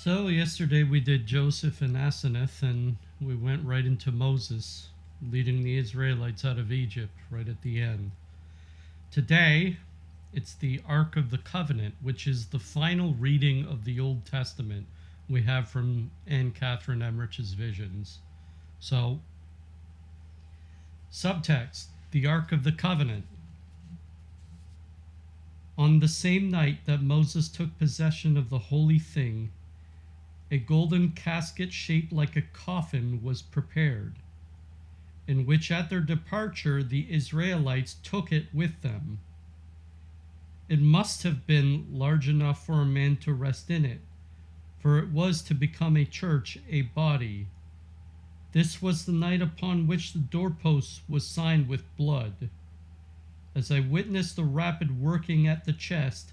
So yesterday we did Joseph and Asenath, and we went right into Moses leading the Israelites out of Egypt right at the end. Today, it's the Ark of the Covenant, which is the final reading of the Old Testament we have from Anne Catherine Emmerich's visions. So, subtext, the Ark of the Covenant. On the same night that Moses took possession of the holy thing, a golden casket shaped like a coffin was prepared, in which at their departure the Israelites took it with them. It must have been large enough for a man to rest in it, for it was to become a church, a body. This was the night upon which the doorpost was signed with blood. As I witnessed the rapid working at the chest,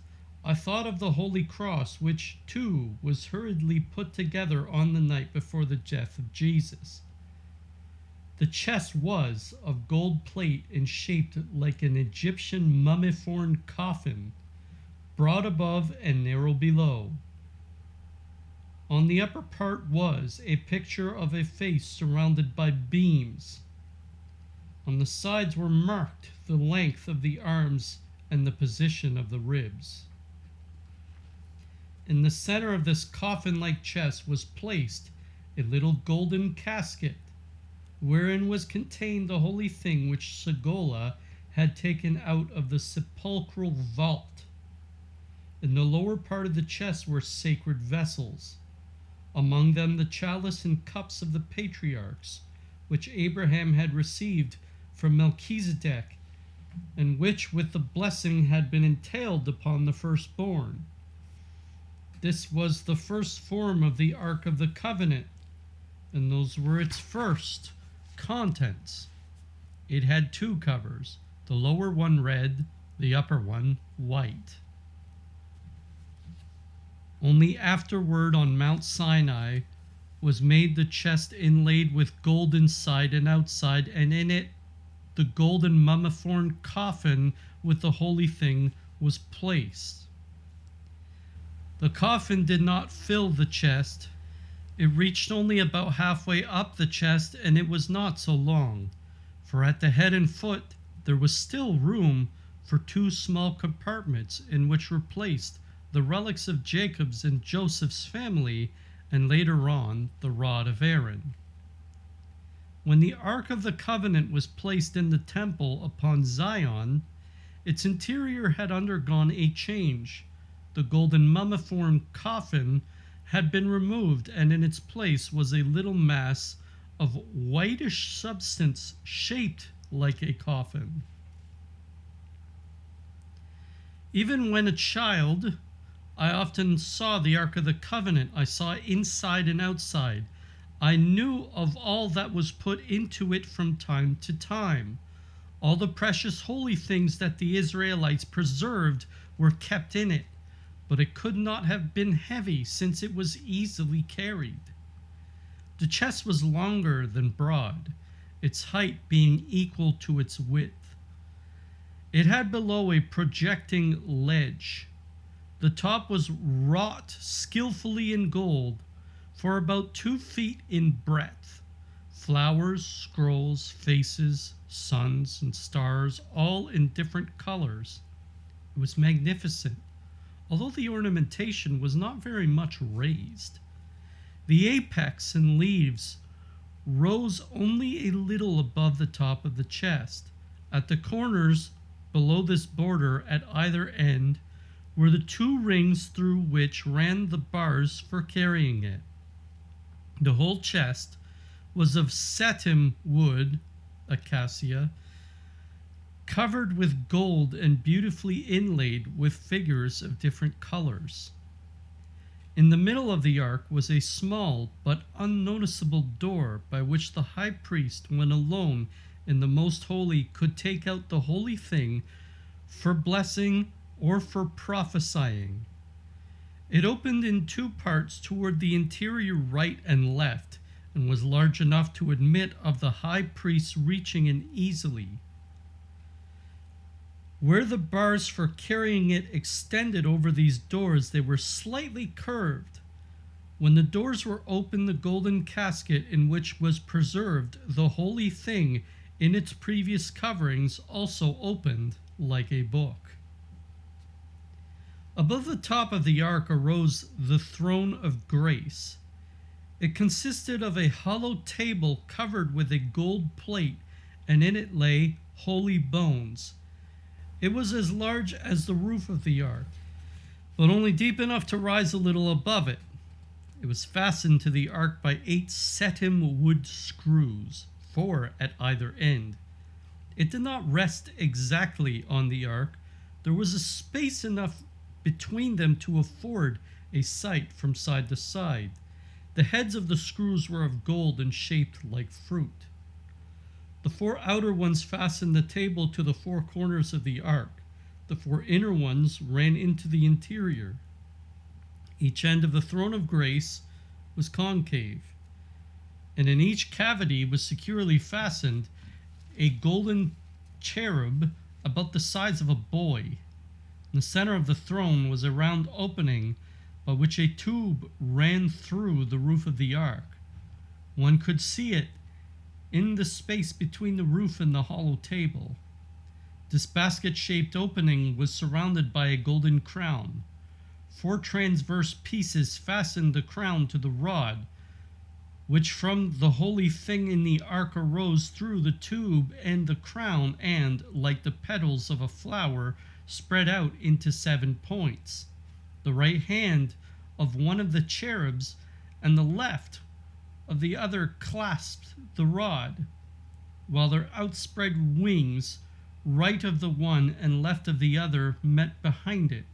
I thought of the Holy Cross, which too was hurriedly put together on the night before the death of Jesus. The chest was of gold plate and shaped like an Egyptian mummiform coffin, broad above and narrow below. On the upper part was a picture of a face surrounded by beams. On the sides were marked the length of the arms and the position of the ribs. In the center of this coffin-like chest was placed a little golden casket, wherein was contained the holy thing which Segola had taken out of the sepulchral vault. In the lower part of the chest were sacred vessels, among them the chalice and cups of the patriarchs, which Abraham had received from Melchizedek, and which with the blessing had been entailed upon the firstborn. This was the first form of the Ark of the Covenant, and those were its first contents. It had two covers, the lower one red, the upper one white. Only afterward on Mount Sinai was made the chest inlaid with gold inside and outside, and in it the golden mummiform coffin with the holy thing was placed. The coffin did not fill the chest. It reached only about halfway up the chest, and it was not so long, for at the head and foot there was still room for two small compartments in which were placed the relics of Jacob's and Joseph's family, and later on the rod of Aaron. When the Ark of the Covenant was placed in the temple upon Zion, its interior had undergone a change. The golden mummiform coffin had been removed, and in its place was a little mass of whitish substance shaped like a coffin. Even when a child, I often saw the Ark of the Covenant. I saw it inside and outside. I knew of all that was put into it from time to time. All the precious holy things that the Israelites preserved were kept in it, but it could not have been heavy, since it was easily carried. The chest was longer than broad, its height being equal to its width. It had below a projecting ledge. The top was wrought skillfully in gold, for about 2 feet in breadth. Flowers, scrolls, faces, suns, and stars, all in different colors. It was magnificent, although the ornamentation was not very much raised. The apex and leaves rose only a little above the top of the chest. At the corners below this border at either end were the 2 rings through which ran the bars for carrying it. The whole chest was of setim wood, acacia, covered with gold and beautifully inlaid with figures of different colors. In the middle of the ark was a small but unnoticeable door by which the high priest, when alone in the most holy, could take out the holy thing for blessing or for prophesying. It opened in 2 parts toward the interior right and left, and was large enough to admit of the high priest reaching in easily. Where the bars for carrying it extended over these doors, they were slightly curved. When the doors were opened, the golden casket in which was preserved the holy thing in its previous coverings also opened like a book. Above the top of the ark arose the throne of grace. It consisted of a hollow table covered with a gold plate, and in it lay holy bones. It was as large as the roof of the ark, but only deep enough to rise a little above it. It was fastened to the ark by 8 setim wood screws, 4 at either end. It did not rest exactly on the ark. There was a space enough between them to afford a sight from side to side. The heads of the screws were of gold and shaped like fruit. The 4 outer ones fastened the table to the 4 corners of the ark. The 4 inner ones ran into the interior. Each end of the throne of grace was concave, and in each cavity was securely fastened a golden cherub about the size of a boy. In the center of the throne was a round opening by which a tube ran through the roof of the ark. One could see it in the space between the roof and the hollow table. This basket-shaped opening was surrounded by a golden crown. 4 transverse pieces fastened the crown to the rod, which from the holy thing in the ark arose through the tube and the crown, and, like the petals of a flower, spread out into 7 points. The right hand of one of the cherubs and the left of the other clasped the rod, while their outspread wings, right of the one and left of the other, met behind it.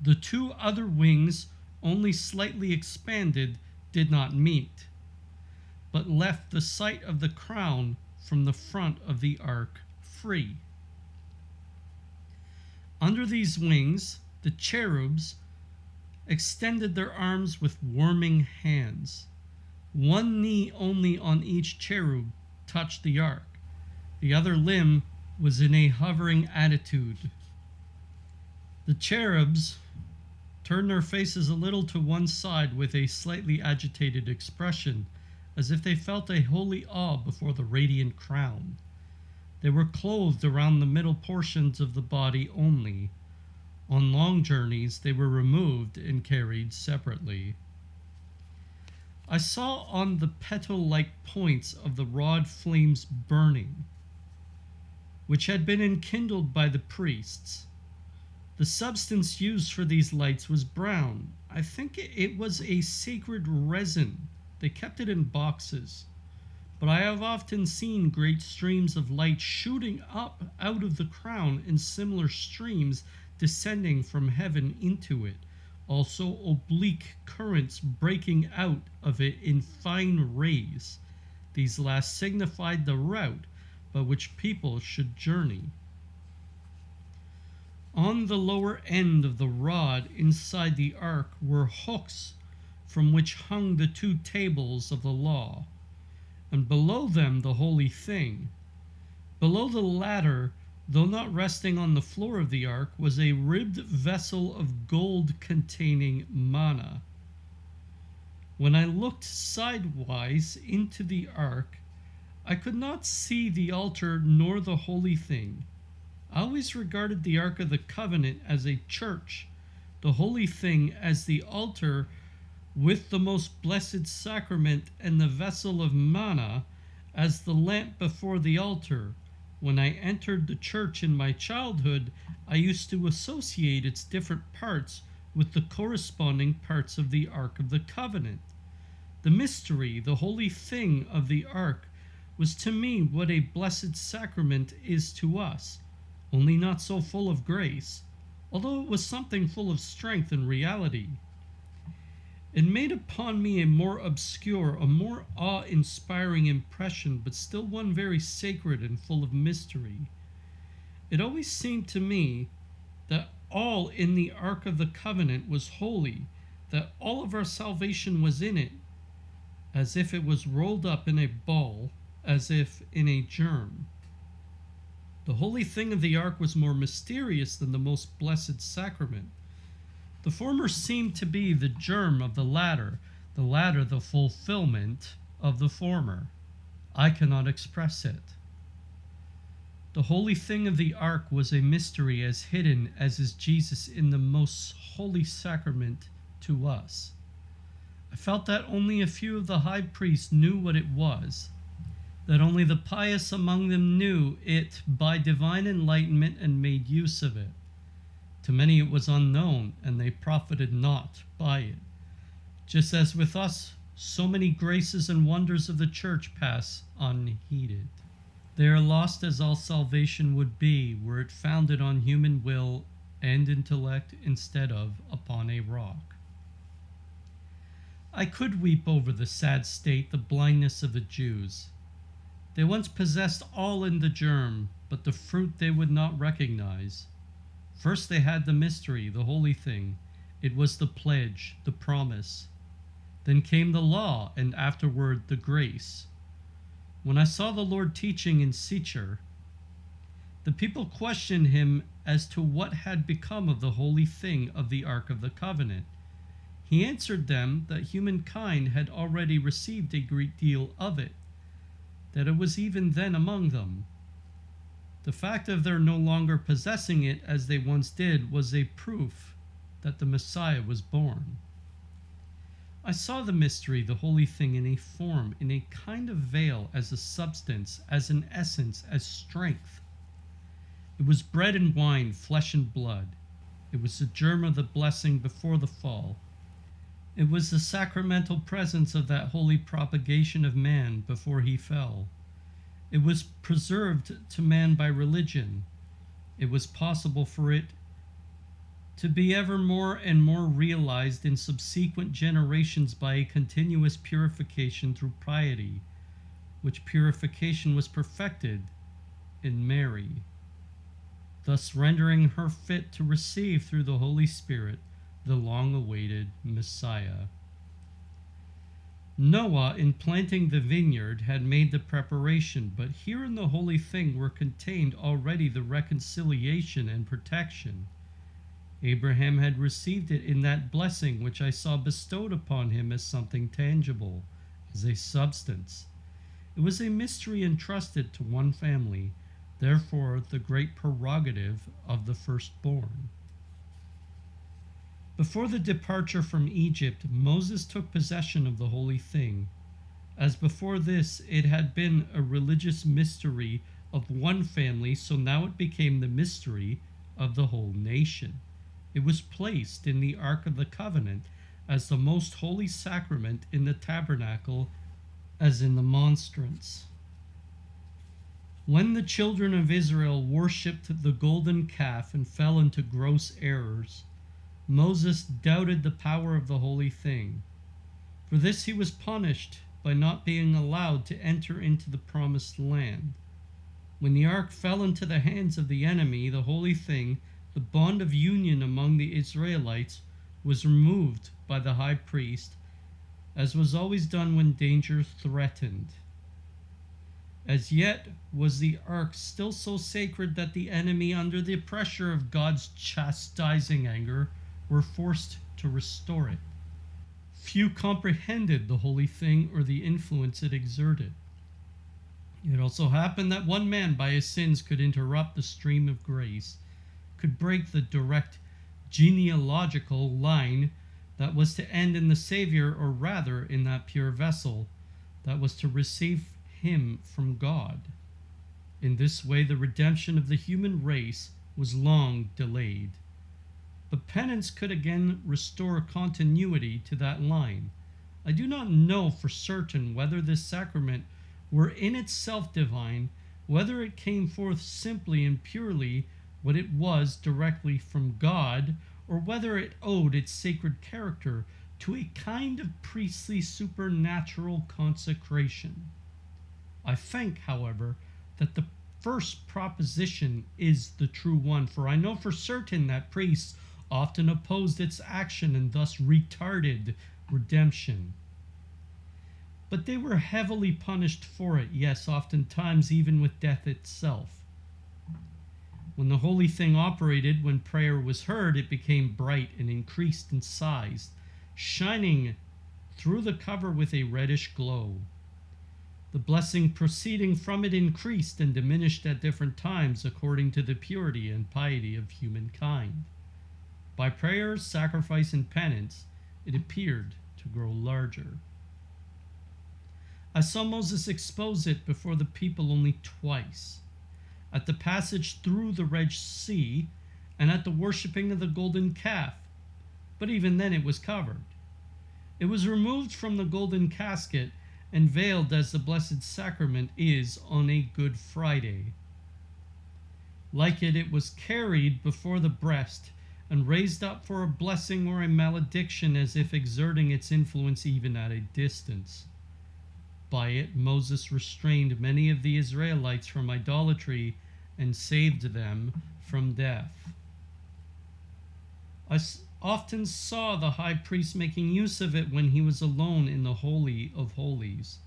The 2 other wings, only slightly expanded, did not meet, but left the sight of the crown from the front of the ark free. Under these wings, the cherubs extended their arms with warming hands. 1 knee only on each cherub touched the ark. The other limb was in a hovering attitude. The cherubs turned their faces a little to one side with a slightly agitated expression, as if they felt a holy awe before the radiant crown. They were clothed around the middle portions of the body only. On long journeys they were removed and carried separately. I saw on the petal-like points of the rod flames burning, which had been enkindled by the priests. The substance used for these lights was brown. I think it was a sacred resin. They kept it in boxes. But I have often seen great streams of light shooting up out of the crown and similar streams descending from heaven into it. Also oblique currents breaking out of it in fine rays. These last signified the route by which people should journey. On the lower end of the rod inside the ark were hooks from which hung the 2 tables of the law, and below them the holy thing. Below the latter, though not resting on the floor of the ark, was a ribbed vessel of gold containing manna. When I looked sidewise into the ark, I could not see the altar nor the holy thing. I always regarded the Ark of the Covenant as a church, the holy thing as the altar with the most blessed sacrament, and the vessel of manna as the lamp before the altar. When I entered the church in my childhood, I used to associate its different parts with the corresponding parts of the Ark of the Covenant. The mystery, the holy thing of the ark, was to me what a blessed sacrament is to us, only not so full of grace, although it was something full of strength and reality. It made upon me a more obscure, a more awe-inspiring impression, but still one very sacred and full of mystery. It always seemed to me that all in the Ark of the Covenant was holy, that all of our salvation was in it, as if it was rolled up in a ball, as if in a germ. The holy thing of the ark was more mysterious than the most blessed sacrament. The former seemed to be the germ of the latter the fulfillment of the former. I cannot express it. The holy thing of the ark was a mystery as hidden as is Jesus in the most holy sacrament to us. I felt that only a few of the high priests knew what it was, that only the pious among them knew it by divine enlightenment and made use of it. To many it was unknown, and they profited not by it. Just as with us, so many graces and wonders of the church pass unheeded. They are lost as all salvation would be were it founded on human will and intellect instead of upon a rock. I could weep over the sad state, the blindness of the Jews. They once possessed all in the germ, but the fruit they would not recognize. First they had the mystery, the holy thing. It was the pledge, the promise. Then came the law, and afterward the grace. When I saw the Lord teaching in Secher, the people questioned him as to what had become of the holy thing of the Ark of the Covenant. He answered them that humankind had already received a great deal of it, that it was even then among them. The fact of their no longer possessing it as they once did was a proof that the Messiah was born. I saw the mystery, the holy thing, in a form, in a kind of veil, as a substance, as an essence, as strength. It was bread and wine, flesh and blood. It was the germ of the blessing before the fall. It was the sacramental presence of that holy propagation of man before he fell. It was preserved to man by religion. It was possible for it to be ever more and more realized in subsequent generations by a continuous purification through piety, which purification was perfected in Mary, thus rendering her fit to receive through the Holy Spirit the long-awaited Messiah. Noah, in planting the vineyard, had made the preparation, but here in the holy thing were contained already the reconciliation and protection. Abraham had received it in that blessing which I saw bestowed upon him as something tangible, as a substance. It was a mystery entrusted to one family, therefore the great prerogative of the firstborn. Before the departure from Egypt, Moses took possession of the holy thing. As before this it had been a religious mystery of one family, so now it became the mystery of the whole nation. It was placed in the Ark of the Covenant as the most holy sacrament in the tabernacle as in the monstrance. When the children of Israel worshipped the golden calf and fell into gross errors, Moses doubted the power of the holy thing. For this he was punished by not being allowed to enter into the promised land. When the ark fell into the hands of the enemy, the holy thing, the bond of union among the Israelites, was removed by the high priest, as was always done when danger threatened. As yet was the ark still so sacred that the enemy, under the pressure of God's chastising anger, were forced to restore it. Few comprehended the holy thing or the influence it exerted. It also happened that one man by his sins could interrupt the stream of grace, could break the direct genealogical line that was to end in the Savior, or rather in that pure vessel that was to receive him from God. In this way the redemption of the human race was long delayed. But penance could again restore continuity to that line. I do not know for certain whether this sacrament were in itself divine, whether it came forth simply and purely what it was directly from God, or whether it owed its sacred character to a kind of priestly supernatural consecration. I think, however, that the first proposition is the true one, for I know for certain that priests often opposed its action and thus retarded redemption. But they were heavily punished for it, yes, oftentimes even with death itself. When the holy thing operated, when prayer was heard, it became bright and increased in size, shining through the cover with a reddish glow. The blessing proceeding from it increased and diminished at different times according to the purity and piety of humankind. By prayer, sacrifice, and penance, it appeared to grow larger. I saw Moses expose it before the people only twice, at the passage through the Red Sea and at the worshipping of the golden calf, but even then it was covered. It was removed from the golden casket and veiled as the Blessed Sacrament is on a Good Friday. Like it was carried before the breast and raised up for a blessing or a malediction, as if exerting its influence even at a distance. By it Moses restrained many of the Israelites from idolatry and saved them from death. I often saw the high priest making use of it when he was alone in the Holy of Holies.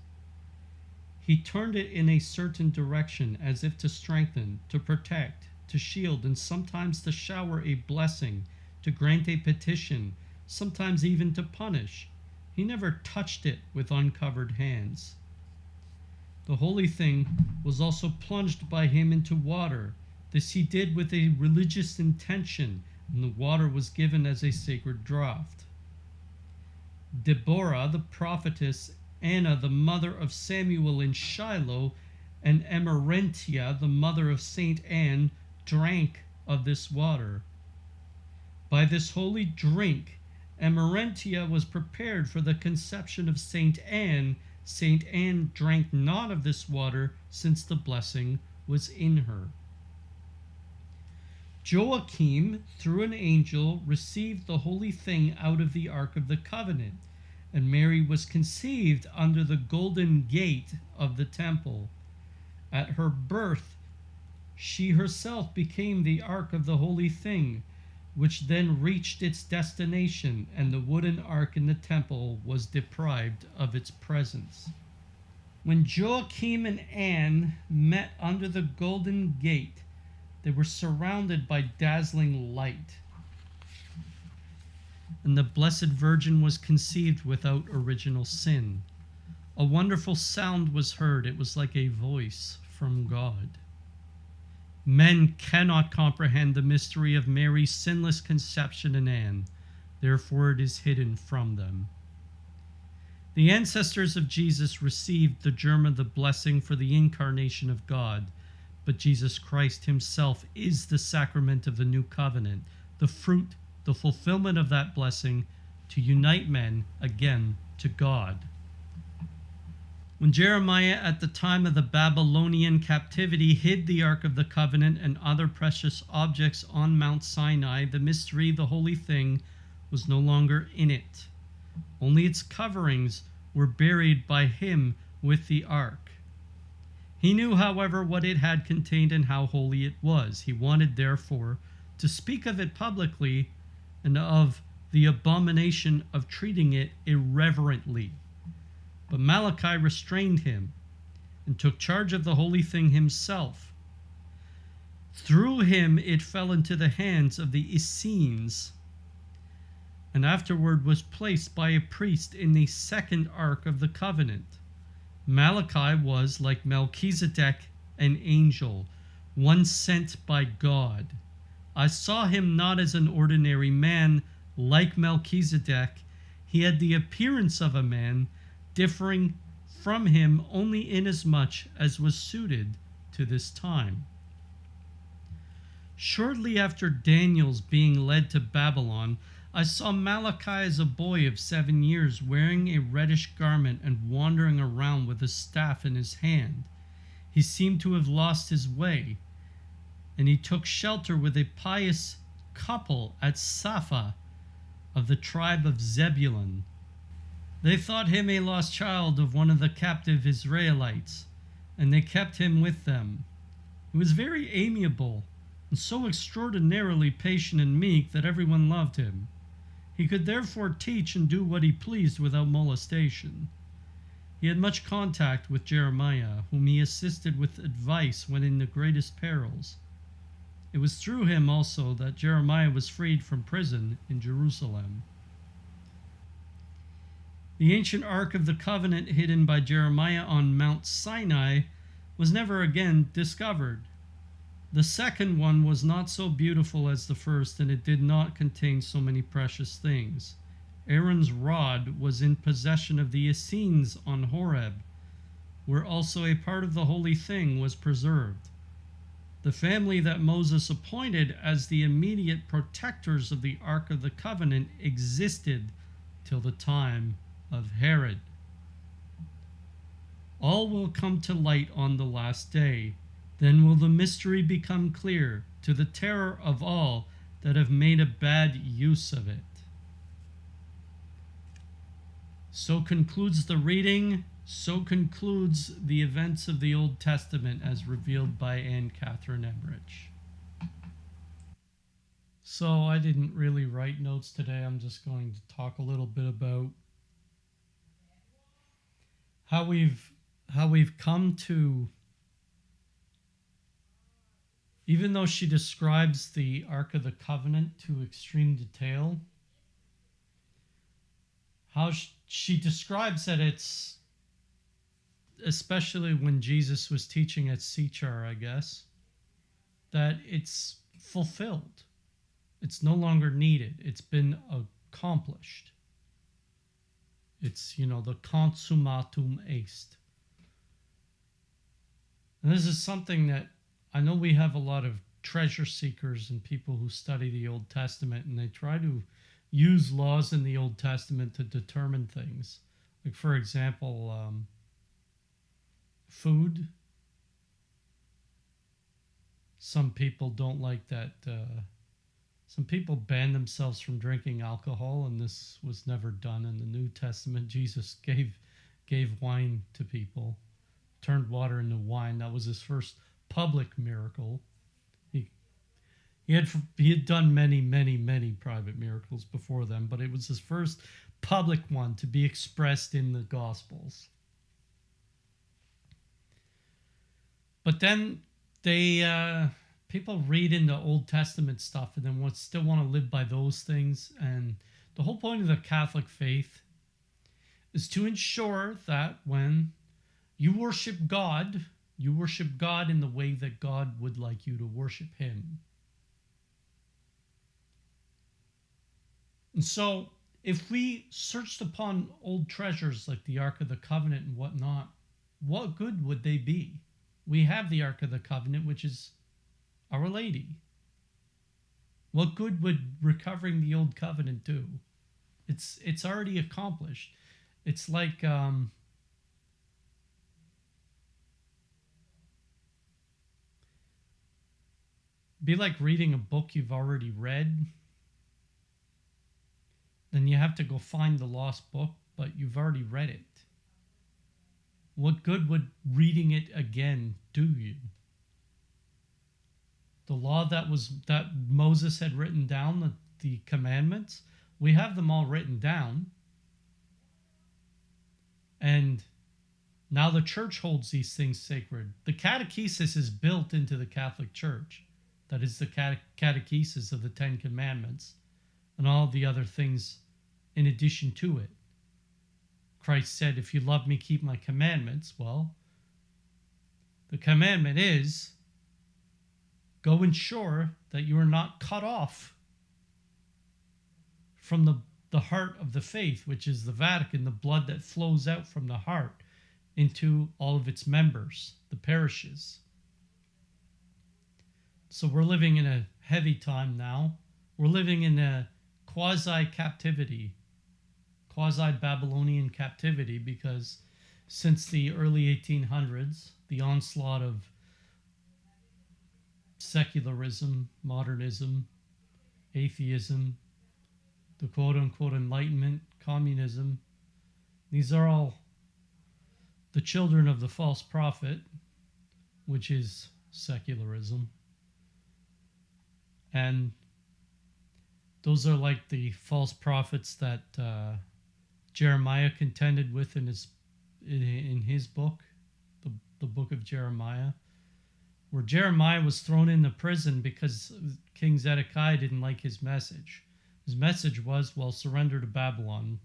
He turned it in a certain direction, as if to strengthen, to protect, to shield, and sometimes to shower a blessing, to grant a petition, sometimes even to punish. He never touched it with uncovered hands. The holy thing was also plunged by him into water. This he did with a religious intention, and the water was given as a sacred draught. Deborah, the prophetess, Anna, the mother of Samuel in Shiloh, and Emmerich, the mother of Saint Anne, drank of this water. By this holy drink, Emmerich was prepared for the conception of Saint Anne. Saint Anne drank not of this water, since the blessing was in her. Joachim, through an angel, received the holy thing out of the Ark of the Covenant, and Mary was conceived under the golden gate of the temple. At her birth, she herself became the Ark of the holy thing, which then reached its destination, and the wooden ark in the temple was deprived of its presence. When Joachim and Anne met under the golden gate, they were surrounded by dazzling light, and the Blessed Virgin was conceived without original sin. A wonderful sound was heard. It was like a voice from God. Men cannot comprehend the mystery of Mary's sinless conception in Anne, therefore it is hidden from them. The ancestors of Jesus received the germ of the blessing for the incarnation of God, but Jesus Christ himself is the sacrament of the new covenant, the fruit, the fulfillment of that blessing to unite men again to God. When Jeremiah, at the time of the Babylonian captivity, hid the Ark of the Covenant and other precious objects on Mount Sinai, the mystery, the holy thing, was no longer in it. Only its coverings were buried by him with the ark. He knew, however, what it had contained and how holy it was. He wanted, therefore, to speak of it publicly and of the abomination of treating it irreverently. But Malachi restrained him and took charge of the holy thing himself. Through him it fell into the hands of the Essenes, and afterward was placed by a priest in the second ark of the covenant. Malachi was, like Melchizedek, an angel, one sent by God. I saw him not as an ordinary man, like Melchizedek. He had the appearance of a man, differing from him only inasmuch as was suited to this time. Shortly after Daniel's being led to Babylon, I saw Malachi as a boy of 7 years, wearing a reddish garment and wandering around with a staff in his hand. He seemed to have lost his way, and he took shelter with a pious couple at Sapha of the tribe of Zebulun. They thought him a lost child of one of the captive Israelites, and they kept him with them. He was very amiable, and so extraordinarily patient and meek that everyone loved him. He could therefore teach and do what he pleased without molestation. He had much contact with Jeremiah, whom he assisted with advice when in the greatest perils. It was through him also that Jeremiah was freed from prison in Jerusalem. The ancient Ark of the Covenant hidden by Jeremiah on Mount Sinai was never again discovered. The second one was not so beautiful as the first, and it did not contain so many precious things. Aaron's rod was in possession of the Essenes on Horeb, where also a part of the holy thing was preserved. The family that Moses appointed as the immediate protectors of the Ark of the Covenant existed till the time of Herod. All will come to light on the last day. Then will the mystery become clear, to the terror of all that have made a bad use of it. So concludes the reading. So concludes the events of the Old Testament as revealed by Anne Catherine Emmerich. So I didn't really write notes today. I'm just going to talk a little bit about how we've come to, even though she describes the Ark of the Covenant to extreme detail, how she describes that it's, especially when Jesus was teaching at Sichar, I guess, that it's fulfilled. It's no longer needed. It's been accomplished. It's, the consummatum est. And this is something that I know we have a lot of treasure seekers and people who study the Old Testament, and they try to use laws in the Old Testament to determine things. Like, for example, food. Some people don't like that. Some people ban themselves from drinking alcohol, and this was never done in the New Testament. Jesus gave wine to people, turned water into wine. That was his first public miracle. He had done many private miracles before them, but it was his first public one to be expressed in the Gospels. But then people read into Old Testament stuff and then still want to live by those things. And the whole point of the Catholic faith is to ensure that when you worship God in the way that God would like you to worship him. And so, if we searched upon old treasures like the Ark of the Covenant and whatnot, what good would they be? We have the Ark of the Covenant, which is Our Lady. What good would recovering the Old Covenant do? It's already accomplished. It's like be like reading a book you've already read. Then you have to go find the lost book, but you've already read it. What good would reading it again do you? The law that Moses had written down, the commandments, we have them all written down. And now the church holds these things sacred. The catechesis is built into the Catholic Church. That is the catechesis of the Ten Commandments and all the other things in addition to it. Christ said, if you love me, keep my commandments. Well, the commandment is go ensure that you are not cut off from the heart of the faith, which is the Vatican, the blood that flows out from the heart into all of its members, the parishes. So we're living in a heavy time now. We're living in a quasi-captivity, quasi-Babylonian captivity, because since the early 1800s, the onslaught of secularism, modernism, atheism, the quote-unquote Enlightenment, communism, these are all the children of the false prophet, which is secularism. And those are like the false prophets that Jeremiah contended with in his book, the book of Jeremiah, where Jeremiah was thrown into prison because King Zedekiah didn't like his message. His message was, well, surrender to Babylon.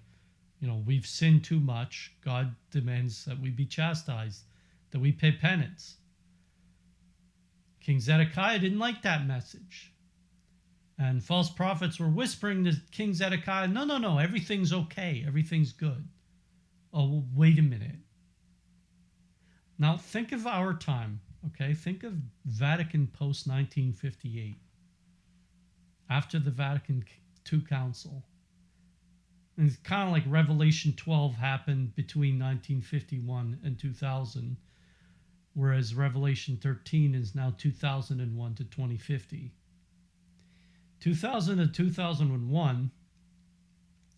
We've sinned too much. God demands that we be chastised, that we pay penance. King Zedekiah didn't like that message. And false prophets were whispering to King Zedekiah, no, everything's okay. Everything's good. Oh, well, wait a minute. Now, think of our time, okay? Think of Vatican post-1958, after the Vatican II Council. And it's kind of like Revelation 12 happened between 1951 and 2000, whereas Revelation 13 is now 2001 to 2050. 2000 to 2001,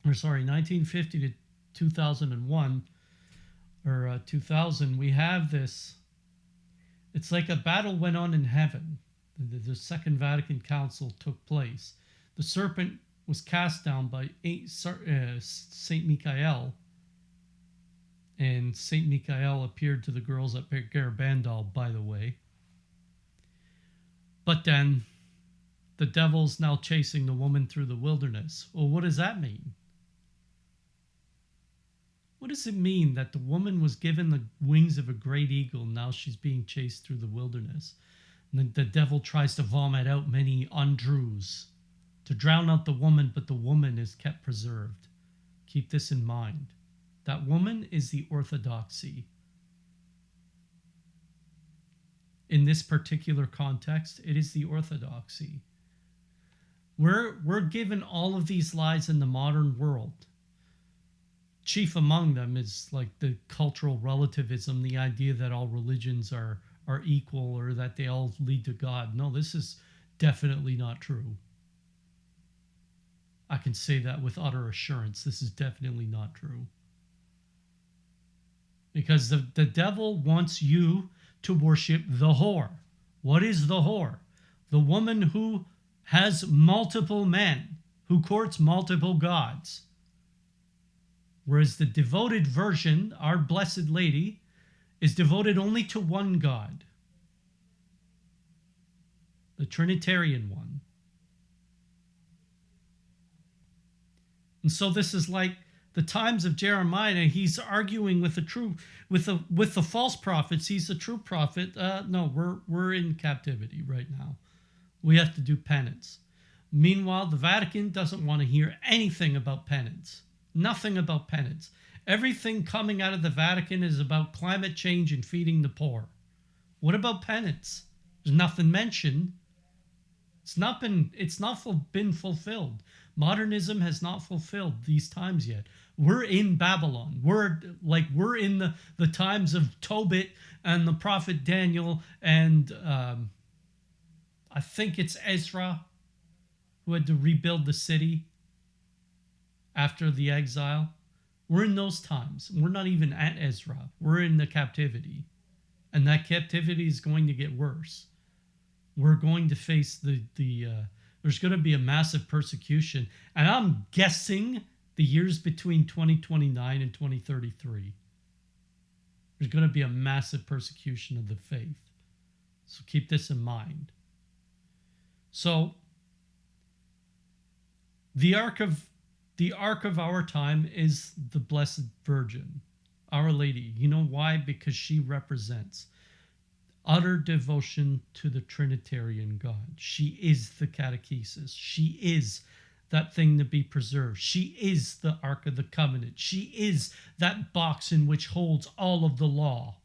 1950 to 2001, or 2000, we have this. It's like a battle went on in heaven. The Second Vatican Council took place. The serpent was cast down by Saint Michael, and Saint Michael appeared to the girls at Garabandal, by the way. But then the devil's now chasing the woman through the wilderness. Well, what does that mean? What does it mean that the woman was given the wings of a great eagle, and now she's being chased through the wilderness? And the devil tries to vomit out many untruths to drown out the woman, but the woman is kept preserved. Keep this in mind. That woman is the orthodoxy. In this particular context, it is the orthodoxy. We're given all of these lies in the modern world. Chief among them is like the cultural relativism, the idea that all religions are equal or that they all lead to God. No, this is definitely not true. I can say that with utter assurance. This is definitely not true. Because the devil wants you to worship the whore. What is the whore? The woman who has multiple men, who courts multiple gods. Whereas the devoted version, our Blessed Lady, is devoted only to one God. The Trinitarian one. And so this is like the times of Jeremiah. He's arguing with the false prophets. He's a true prophet. No, we're in captivity right now. We have to do penance. Meanwhile, the Vatican doesn't want to hear anything about penance. Nothing about penance. Everything coming out of the Vatican is about climate change and feeding the poor. What about penance? There's nothing mentioned. It's not been fulfilled. Modernism has not fulfilled these times yet. We're in Babylon. We're in the times of Tobit and the prophet Daniel, and I think it's Ezra who had to rebuild the city after the exile. We're in those times. We're not even at Ezra. We're in the captivity. And that captivity is going to get worse. We're going to face there's going to be a massive persecution. And I'm guessing the years between 2029 and 2033. There's going to be a massive persecution of the faith. So keep this in mind. So the ark of our time is the Blessed Virgin, Our Lady. You know why? Because she represents utter devotion to the Trinitarian God. She is the catechesis. She is that thing to be preserved. She is the Ark of the Covenant. She is that box in which holds all of the law.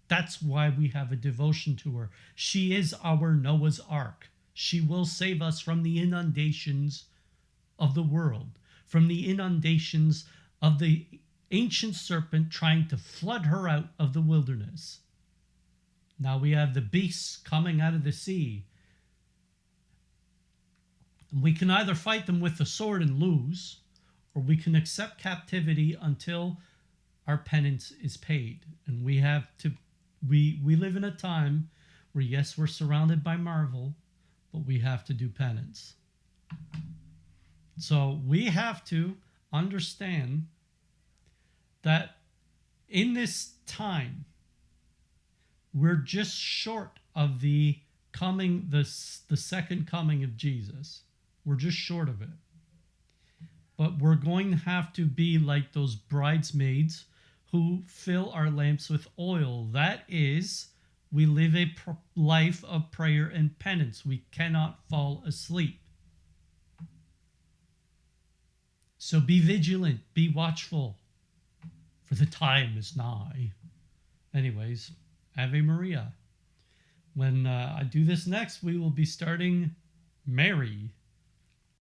That's why we have a devotion to her. She is our Noah's Ark. She will save us from the inundations of the world, from the inundations of the ancient serpent trying to flood her out of the wilderness. Now we have the beasts coming out of the sea. And we can either fight them with the sword and lose, or we can accept captivity until our penance is paid. And we live in a time where, yes, we're surrounded by marvel, but we have to do penance. So we have to understand that in this time, we're just short of the coming, the second coming of Jesus. We're just short of it. But we're going to have to be like those bridesmaids who fill our lamps with oil. That is, we live a life of prayer and penance. We cannot fall asleep. So be vigilant, be watchful, for the time is nigh. Anyways, Ave Maria. When I do this next, we will be starting Mary.